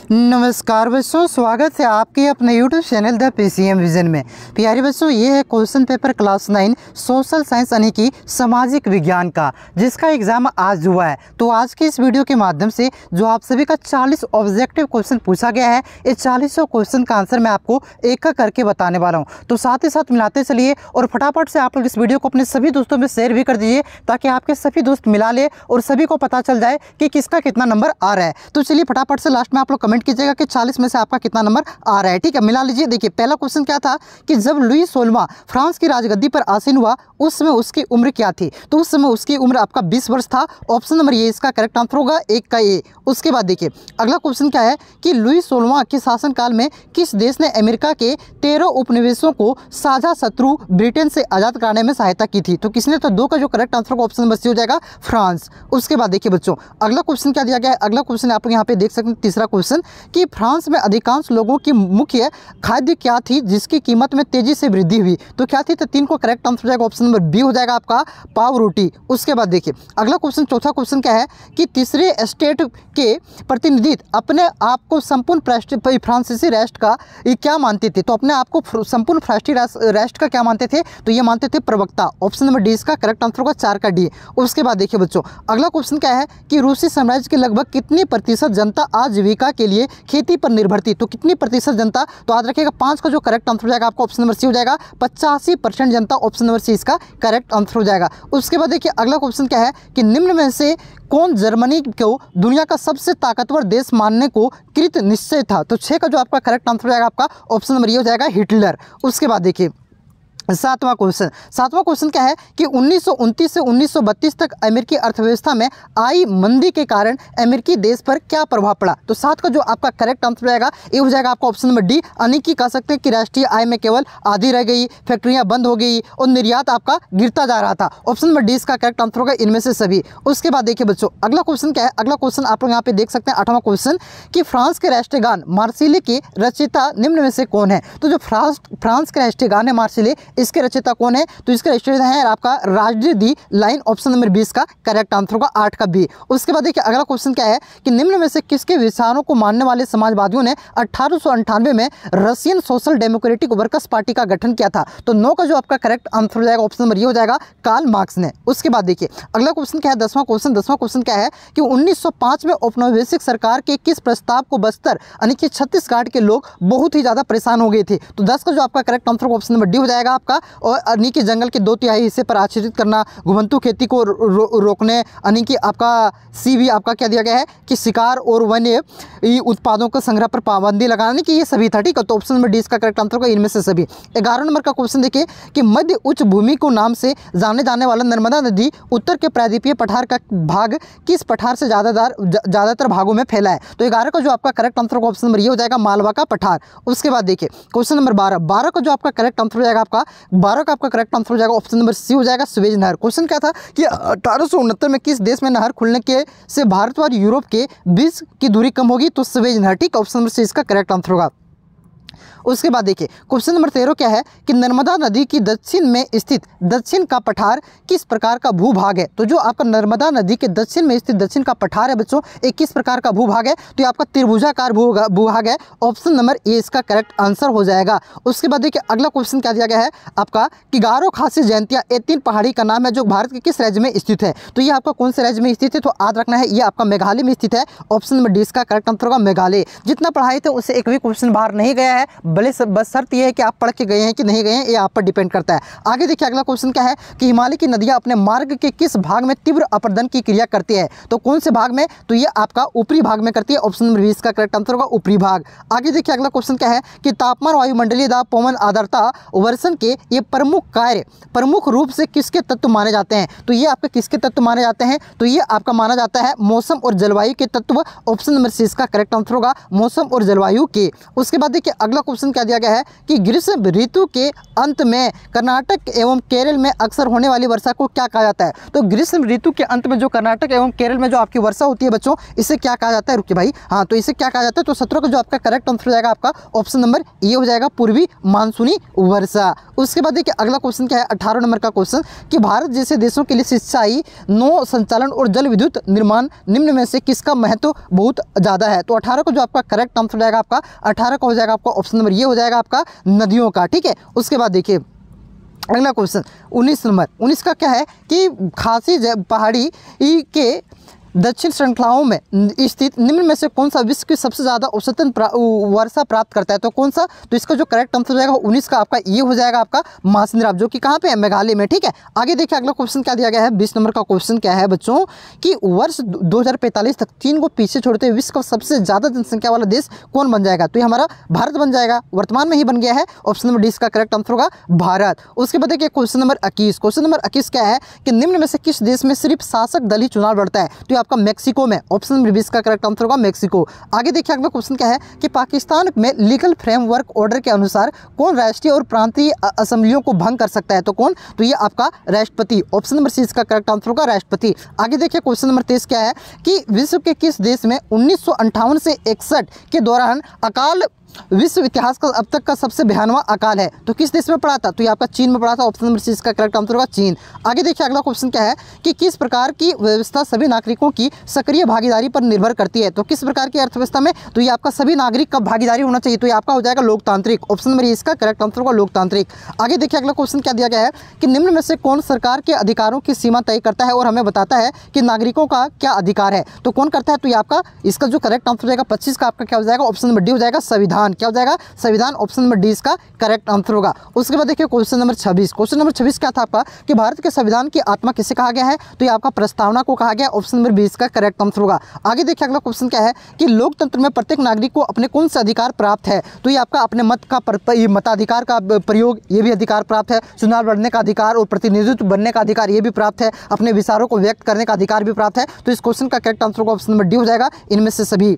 नमस्कार बच्चों, स्वागत है आपके अपने YouTube channel the PCM vision में। प्यारे बच्चों, ये है question paper class 9 social science यानी कि सामाजिक विज्ञान का, जिसका एग्जाम आज हुआ है। तो आज के इस वीडियो के माध्यम से जो आप सभी का 40 ऑब्जेक्टिव क्वेश्चन पूछा गया है, ये 40 क्वेश्चन का आंसर मैं आपको एक करके बताने वाला हूँ। तो साथ ही साथ मिलाते चलिए और फटाफट से आप लोग इस वीडियो को अपने सभी दोस्तों में शेयर भी कर दीजिए, ताकि आपके सभी दोस्त मिला ले और सभी को पता चल जाए कि किसका कितना नंबर आ रहा है। तो चलिए फटाफट से लास्ट में आप लोग कमेंट कीजिएगा कि 40 में से आपका कितना नंबर आ रहा है। ठीक है, मिला लीजिए। देखिए, पहला क्वेश्चन क्या था कि जब लुई 16वां फ्रांस की राजगद्दी पर आसीन हुआ, उस समय उसकी उम्र क्या थी? तो उस समय उसकी उम्र आपका 20 वर्ष था। ऑप्शन नंबर ये इसका करेक्ट आंसर होगा, एक का ए। उसके बाद देखिए अगला क्वेश्चन क्या है कि लुई 16वां के शासनकाल में किस देश ने अमेरिका के 13 उपनिवेशों को साझा शत्रु ब्रिटेन से आज़ाद कराने में सहायता की थी? तो किसने? तो दो का जो करेक्ट आंसर होगा ऑप्शन नंबर सी हो जाएगा, फ्रांस। उसके बाद देखिए बच्चों, अगला क्वेश्चन क्या दिया गया है? अगला क्वेश्चन आप लोग यहाँ पे देख सकते हैं, तीसरा क्वेश्चन कि फ्रांस में अधिकांश लोगों की मुख्य खाद्य क्या थी जिसकी कीमत में तेजी से वृद्धि हुई? तो क्या थी? तो 3 को करेक्ट आंसर हो जाएगा, ऑप्शन नंबर बी हो जाएगा आपका, पाव रोटी। उसके बाद देखिए अगला क्वेश्चन, चौथा क्वेश्चन क्या है कि तीसरे स्टेट के प्रतिनिधि अपने आप को संपूर्ण फ्रांसीसी राष्ट्र का ये क्या मानते थे? तो अपने आप को संपूर्ण फ्रांसीसी राष्ट्र का क्या मानते थे? तो ये मानते थे प्रवक्ता। ऑप्शन नंबर डी इसका करेक्ट आंसर होगा, 4 का डी। उसके बाद देखिए बच्चों, अगला क्वेश्चन क्या है कि रूसी साम्राज्य की लगभग कितनी प्रतिशत जनता आजीविका के लिए खेती पर निर्भर थी? तो कितनी प्रतिशत जनता? तो याद रखिएगा 5 का जो करेक्ट आंसर हो जाएगा आपका ऑप्शन नंबर सी हो जाएगा, 85% जनता। ऑप्शन नंबर सी इसका करेक्ट आंसर हो जाएगा। उसके बाद देखिए अगला क्वेश्चन क्या है कि निम्न में से कौन जर्मनी को दुनिया का सबसे ताकतवर देश मानने को कृत निश्चय था? तो 6 का जो आपका करेक्ट आंसर हो जाएगा आपका ऑप्शन नंबर ये हो जाएगा, हिटलर। उसके बाद देखिए सातवां क्वेश्चन क्या है कि 1929 से 1932 तक अमेरिकी अर्थव्यवस्था में आई मंदी के कारण अमेरिकी देश पर क्या प्रभाव पड़ा? तो 7 का जो आपका करेक्ट आंसर हो जाएगा ये हो जाएगा आपका ऑप्शन नंबर डी, यानी कि कह सकते हैं कि राष्ट्रीय आय में केवल आधी रह गई, फैक्ट्रियां बंद हो गई और निर्यात आपका गिरता जा रहा था। ऑप्शन नंबर डी इसका करेक्ट आंसर होगा, इनमें से सभी। उसके बाद देखिए बच्चों, अगला क्वेश्चन क्या है? अगला क्वेश्चन आप लोग यहाँ पे देख सकते हैं, 8वां क्वेश्चन कि फ्रांस के राष्ट्रीय गान मार्सिले के रचयिता निम्न में से कौन है? तो जो फ्रांस के राष्ट्रीय गान है मार्सिले, इसके रचयिता कौन है? तो इसका रचयिता है आपका राजडी दी लाइन। ऑप्शन नंबर 20 का करेक्ट आंसर होगा, 8 का बी। उसके बाद देखिए अगला क्वेश्चन क्या है कि निम्न में से किसके विचारों को मानने वाले समाजवादियों ने 1898 में Russian social democratic workers party का गठन किया था? तो 9 का जो आपका करेक्ट आंसर हो जाएगा ऑप्शन नंबर ये हो जाएगा, कार्ल मार्क्स ने। उसके बाद देखिए अगला क्वेश्चन क्या है? 10वां क्वेश्चन क्या है कि 1905 में औपनिवेशिक सरकार के किस प्रस्ताव को बस्तर यानी कि छत्तीसगढ़ के लोग बहुत ही ज्यादा परेशान हो गए थे? तो 10 का जो आपका correct answer option number D हो जाएगा आपका, और यानी कि जंगल के 2/3 हिस्से पर आच्छादित करना, घुमंतू खेती को रोकने, यानी कि आपका सी भी आपका क्या दिया गया है कि शिकार और वन्य उत्पादों के संग्रह पर पाबंदी लगाने की, ये सभी था। ठीक है, तो ऑप्शन नंबर डी इसका करेक्ट आंसर होगा, इनमें से सभी। 11 नंबर का क्वेश्चन देखिए कि मध्य उच्च भूमि को नाम से जाने जाने वाला नर्मदा नदी उत्तर के प्रायद्वीपीय पठार का भाग किस पठार से ज्यादातर भागों में फैला है? तो 11 का जो आपका करेक्ट आंसर होगा ऑप्शन नंबर ये हो जाएगा, मालवा का पठार। उसके बाद देखिए क्वेश्चन नंबर 12 का जो आपका करेक्ट आंसर हो जाएगा आपका 12 का आपका करेक्ट आंसर हो जाएगा ऑप्शन नंबर सी हो जाएगा, सुएज नहर। क्वेश्चन क्या था कि 1869 में किस देश में नहर खुलने के से भारत और यूरोप के बीच की दूरी कम होगी? तो सुएज नहर। ठीक, ऑप्शन नंबर सी इसका करेक्ट आंसर होगा। उसके बाद देखिए क्वेश्चन नंबर 13 क्या है कि नर्मदा नदी की दक्षिण में स्थित दक्षिण का पठार किस प्रकार का भूभाग है? तो जो आपका नर्मदा नदी के दक्षिण में स्थित दक्षिण का पठार है बच्चों, एक किस प्रकार का भूभाग है? तो ये आपका त्रिभुजाकार भूभाग है। ऑप्शन नंबर ए इसका करेक्ट आंसर हो जाएगा। उसके बाद देखिए अगला क्वेश्चन क्या दिया गया है आपका कि गारो खासी जयंतिया, ये 3 पहाड़ी का नाम है जो भारत के किस राज्य में स्थित है? तो ये आपका कौन से राज्य में स्थित है? तो याद रखना है ये आपका मेघालय में स्थित है। ऑप्शन नंबर डी इसका करेक्ट आंसर होगा, मेघालय। जितना पढ़ाई थे उससे एक भी क्वेश्चन बाहर नहीं गया है, भले बस शर्त यह है कि आप पढ़ के गए हैं कि नहीं गए हैं, ये आप पर डिपेंड करता है। आगे देखिए अगला क्वेश्चन क्या है कि हिमालय की नदियां अपने मार्ग के किस भाग में तीव्र अपरदन की क्रिया करती है? तो कौन से भाग में? तो ये आपका ऊपरी भाग में करती है। ऑप्शन नंबर 20 का करेक्ट आंसर होगा, ऊपरी भाग। आगे देखिए अगला क्वेश्चन क्या है कि तापमान, वायुमंडलीय दाब, पवन आर्द्रता, वर्षण के ये प्रमुख कार्य प्रमुख रूप से किसके तत्व माने जाते हैं? तो ये आपके किसके तत्व माने जाते हैं? तो ये आपका माना जाता है मौसम और जलवायु के तत्व। ऑप्शन नंबर सी इसका करेक्ट आंसर होगा, मौसम और जलवायु के। उसके बाद देखिए अगला क्वेश्चन क्वेश्चन क्या दिया गया है कि ग्रीष्म ऋतु के अंत में कर्नाटक एवं केरल में अक्सर होने वाली वर्षा को क्या कहा जाता है। तो ग्रीष्म ऋतु के अंत में जो कर्नाटक एवं केरल में जो आपकी वर्षा होती है बच्चों, इसे क्या कहा जाता है। रुकिए भाई, हाँ, तो इसे क्या कहा जाता है। तो 17 का जो आपका करेक्ट आंसर हो जाएगा आपका ऑप्शन नंबर ए हो जाएगा, पूर्वी मानसूनी वर्षा। उसके बाद देखिए अगला क्वेश्चन क्या है, 18 नंबर का क्वेश्चन कि भारत जैसे देशों के लिए सिंचाई, नौ संचालन और जल विद्युत निर्माण निम्न में से किसका महत्व बहुत ज़्यादा है। तो 18 का जो आपका करेक्ट आंसर हो जाएगा आपका 18 का हो जाएगा आपका ऑप्शन नंबर ये हो जाएगा आपका नदियों का। ठीक है, उसके बाद देखिए अगला क्वेश्चन 19 नंबर, 19 का क्या है कि खासी पहाड़ी के दक्षिण श्रृंखलाओं में स्थित निम्न में से कौन सा विश्व की सबसे ज़्यादा औसतन वर्षा प्राप्त करता है। तो कौन सा, तो इसका जो करेक्ट आंसर हो जाएगा 19 का आपका ये हो जाएगा आपका मासिनराम, जो कि कहाँ पे है, मेघालय में। ठीक है, आगे देखिए अगला क्वेश्चन क्या दिया गया है, 20 नंबर का क्वेश्चन क्या है बच्चों कि वर्ष 2045 तक चीन को पीछे छोड़ते हुए विश्व का सबसे ज़्यादा जनसंख्या वाला देश कौन बन जाएगा। तो ये हमारा भारत बन जाएगा, वर्तमान में ही बन गया है। ऑप्शन नंबर डी इसका करेक्ट आंसर होगा भारत। उसके बाद देखिए क्वेश्चन नंबर 21, क्वेश्चन नंबर 21 क्या है कि निम्न में से किस देश में सिर्फ शासक दल ही चुनाव लड़ता है। तो आपका मैक्सिको में, ऑप्शन नंबर 20 का करेक्ट आंसर होगा मैक्सिको। आगे देखिए अगला क्वेश्चन क्या है कि पाकिस्तान में लीगल फ्रेमवर्क ऑर्डर के अनुसार कौन राष्ट्रीय और प्रांतीय असेंबलियों को भंग कर सकता है। तो कौन, तो ये आपका राष्ट्रपति, ऑप्शन नंबर सी इसका करेक्ट आंसर होगा राष्ट्रपति। आगे देखिए क्वेश्चन नंबर 23 क्या है कि विश्व के किस देश में 1958 से 61 के दौरान अकाल विश्व इतिहास का अब तक का सबसे भयानक अकाल है। तो किस देश में पड़ा था, तो ये आपका चीन में पड़ा था, ऑप्शन नंबर सी इसका करेक्ट आंसर होगा चीन। आगे देखिए अगला क्वेश्चन क्या है कि किस प्रकार की व्यवस्था सभी नागरिकों की सक्रिय भागीदारी पर निर्भर करती है। तो किस प्रकार की अर्थव्यवस्था में, तो ये आपका सभी नागरिक का भागीदारी होना चाहिए। तो ये आपका हो जाएगा लोकतांत्रिक, ऑप्शन नंबर इसका करेक्ट आंसर होगा लोकतांत्रिक। आगे देखिए अगला क्वेश्चन क्या दिया गया है कि निम्न में से कौन सरकार के अधिकारों की सीमा तय करता है और हमें बताता है कि नागरिकों का क्या अधिकार है। तो कौन करता है, तो ये आपका इसका जो करेक्ट आंसर हो जाएगा 25 का आपका क्या हो जाएगा, ऑप्शन नंबर डी हो जाएगा संविधान। क्या हो जाएगा, संविधान, ऑप्शन नंबर डी इसका करेक्ट आंसर होगा। उसके बाद देखिए क्वेश्चन नंबर 26, क्वेश्चन नंबर 26 क्या था आपका कि भारत के संविधान की आत्मा किसे कहा गया है। तो ये आपका प्रस्तावना को कहा गया, ऑप्शन नंबर 20 का करेक्ट आंसर होगा। आगे देखिए अगला क्वेश्चन क्या है कि लोकतंत्र में प्रत्येक नागरिक को अपने कौन से अधिकार प्राप्त है। तो ये आपका अपने मत का मताधिकार का प्रयोग, ये भी अधिकार प्राप्त है। चुनाव लड़ने का अधिकार और प्रतिनिधित्व बनने का अधिकार ये भी प्राप्त है। अपने विचारों को व्यक्त करने का अधिकार भी प्राप्त है। तो इस क्वेश्चन का करेक्ट आंसर होगा ऑप्शन नंबर डी हो जाएगा इनमें से सभी।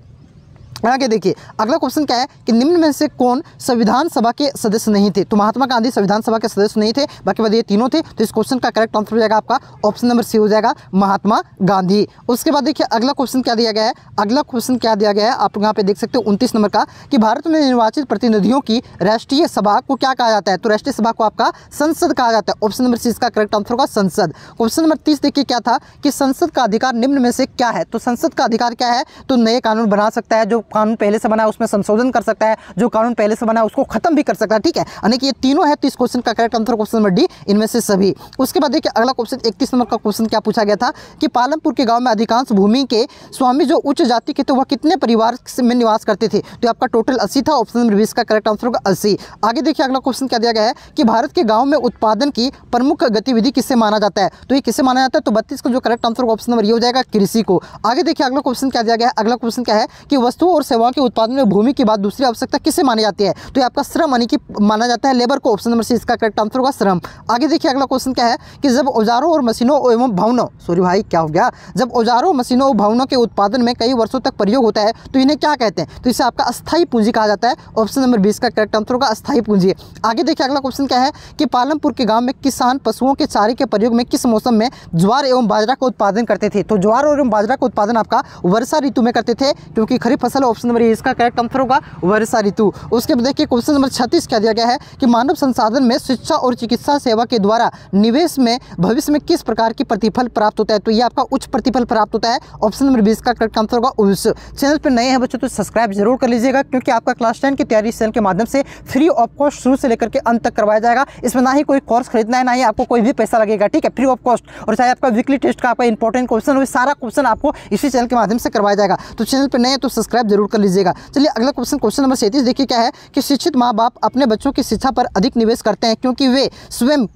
आगे देखिए अगला क्वेश्चन क्या है कि निम्न में से कौन संविधान सभा के सदस्य नहीं थे। तो महात्मा गांधी संविधान सभा के सदस्य नहीं थे, बाकी बाद ये तीनों थे। तो इस क्वेश्चन का करेक्ट आंसर हो जाएगा आपका ऑप्शन नंबर सी हो जाएगा महात्मा गांधी। उसके बाद देखिए अगला क्वेश्चन क्या दिया गया है, अगला क्वेश्चन क्या दिया गया है आप यहाँ पे देख सकते हो 29 नंबर का कि भारत में निर्वाचित प्रतिनिधियों की राष्ट्रीय सभा को क्या कहा जाता है। तो राष्ट्रीय सभा को आपका संसद कहा जाता है, ऑप्शन नंबर सी इसका करेक्ट आंसर होगा संसद। क्वेश्चन नंबर 30 देखिए क्या था कि संसद का अधिकार निम्न में से क्या है। तो संसद का अधिकार क्या है, तो नए कानून बना सकता है, जो कानून पहले से बना उसमें संशोधन कर सकता है, जो कानून पहले से बना है उसको खत्म भी कर सकता है। ठीक है, यानी कि ये तीनों है। तो इस क्वेश्चन का correct answer question number D इनमें से सभी। उसके बाद देखिए अगला क्वेश्चन 31 नंबर का क्वेश्चन क्या पूछा गया था कि पालमपुर के गांव में अधिकांश भूमि के स्वामी जो उच्च जाति के थे वह कितने परिवार में निवास करते थे। तो आपका टोटल 80 था, ऑप्शन नंबर 20 का करेक्ट आंसर होगा 80। आगे देखिए अगला क्वेश्चन क्या दिया गया है कि भारत के गाँव में उत्पादन की प्रमुख गतिविधि किससे माना जाता है। तो ये किससे माना जाता है, तो 32 का जो करेक्ट आंसर होगा ऑप्शन नंबर ये हो जाएगा कृषि को। आगे देखिए अगला क्वेश्चन क्या दिया गया है, अगला क्वेश्चन क्या है कि वस्तुओं और सेवाओं के उत्पादन में भूमि की बात दूसरी आवश्यकता किससे मानी जाती है। तो ये आपका श्रम यानी कि माना जाता है लेबर को, ऑप्शन नंबर सी इसका करेक्ट आंसर होगा श्रम। आगे देखिए अगला क्वेश्चन क्या है कि जब औजारों और मशीनों एवं भवनों, सॉरी भाई क्या हो गया, जब औजारों मशीनों और भवनों के उत्पादन में कई वर्षों तक प्रयोग होता है तो इन्हें क्या कहते हैं। तो इसे आपका अस्थायी पूंजी कहा जाता है, ऑप्शन नंबर 20 का करेक्ट आंसर होगा अस्थायी पूंजी। आगे देखिए अगला क्वेश्चन क्या है कि पालमपुर के गाँव में किसान पशुओं के चारे के प्रयोग में किस मौसम में ज्वार एवं बाजरा का उत्पादन करते थे। तो ज्वार एवं बाजरा का उत्पादन आपका वर्षा ऋतु में करते थे, क्योंकि खरीफ फसल, ऑप्शन नंबर इसका करेक्ट आंसर होगा वर्षा ऋतु। उसके बाद देखिए क्वेश्चन नंबर 36 क्या दिया गया है कि मानव संसाधन में शिक्षा और चिकित्सा सेवा के द्वारा निवेश में भविष्य में किस प्रकार की प्रतिफल प्राप्त होता है। तो ये आपका उच्च प्रतिफल प्राप्त होता है, ऑप्शन नंबर 20 का करेक्ट आंसर होगा उच्च। चैनल पर नए हैं बच्चों तो सब्सक्राइब जरूर कर लीजिएगा, क्योंकि आपका क्लास 10 की तैयारी इस चैनल के माध्यम से फ्री ऑफ कॉस्ट शुरू से लेकर के अंत तक करवाया जाएगा। इसमें ना ही कोई कोर्स खरीदना है, ना ही आपको कोई भी पैसा लगेगा। ठीक है, फ्री ऑफ कॉस्ट। और चाहे आपका वीकली टेस्ट का आपका इंपॉर्टेंट क्वेश्चन हो, सारा क्वेश्चन आपको इसी चैनल के माध्यम से करवाया जाएगा। तो चैनल पर नए हैं तो सब्सक्राइब जरूर कर लीजिएगा। चलिए अगला क्वेश्चन, क्वेश्चन नंबर 37 देखिए क्या है कि शिक्षित माँ बाप अपने बच्चों की शिक्षा पर अधिक निवेश करते हैं, क्योंकि वे स्वयं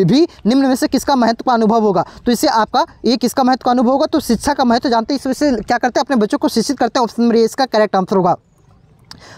भी निम्न में से किसका महत्व का अनुभव होगा। तो इससे आपका ये किसका महत्व का अनुभव होगा, तो शिक्षा का महत्व जानते हैं, इस वजह से क्या करते हैं अपने बच्चों को शिक्षित करते हैं, ऑप्शन नंबर इसका करेक्ट आंसर होगा।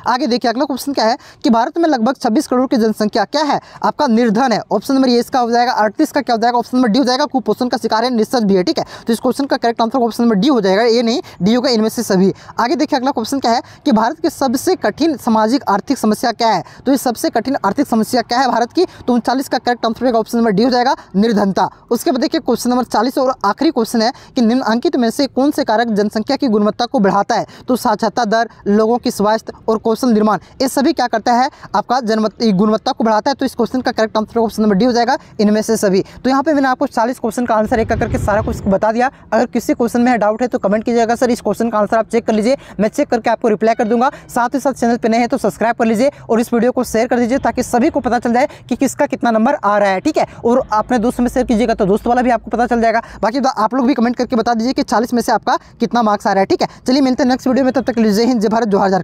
आगे देखिए अगला क्वेश्चन क्या है कि भारत में लगभग 26 करोड़ की जनसंख्या क्या है, आपका निर्धन है। ऑप्शन नंबर ए इसका हो जाएगा। 38 का क्या हो जाएगा, ऑप्शन नंबर डी हो जाएगा। कुपोषण का शिकार है, निश्चित भी है, ठीक है। तो इस क्वेश्चन का correct answer option number D हो जाएगा, ए नहीं डी होगा, इनमें से सभी। आगे देखिए अगला क्वेश्चन क्या है कि भारत की सबसे कठिन सामाजिक आर्थिक समस्या क्या है। तो ये सबसे कठिन आर्थिक समस्या क्या है भारत की, तो 39 का करेक्ट आंसर होगा ऑप्शन नंबर डी हो जाएगा, निर्धनता। उसके बाद देखिए क्वेश्चन नंबर 40 और आखिरी क्वेश्चन है कि निम्नलिखित में से कौन से कारक जनसंख्या की गुणवत्ता को बढ़ाता है। तो साक्षरता दर, लोगों की स्वास्थ्य और कौशल निर्माण, ये सभी क्या करता है, आपका गुणवत्ता को बढ़ाता है। तो इस क्वेश्चन का correct answer option number D हो जाएगा, इनमें से सभी। तो यहाँ पे मैंने आपको 40 क्वेश्चन का आंसर एक करके सारा कुछ बता दिया। अगर किसी क्वेश्चन में डाउट है तो कमेंट कीजिएगा सर इस क्वेश्चन का आंसर आप चेक कर लीजिए, मैं चेक करके आपको रिप्लाई कर दूंगा। साथ ही साथ चैनल पे नए हैं तो सब्सक्राइब कर लीजिए और इस वीडियो को शेयर कर दीजिए ताकि सभी को पता चल जाए कि किसका कितना नंबर आ रहा है, ठीक है। और अपने दोस्त में शेयर कीजिएगा तो दोस्त वाला भी आपको पता चल जाएगा। बाकी आप लोग भी कमेंट करके बता दीजिए कि 40 में से आपका कितना मार्क्स आ रहा है, ठीक है। चलिए मिलते हैं नेक्स्ट वीडियो में, तब तक जय हिंद, जय भारत, जोहार।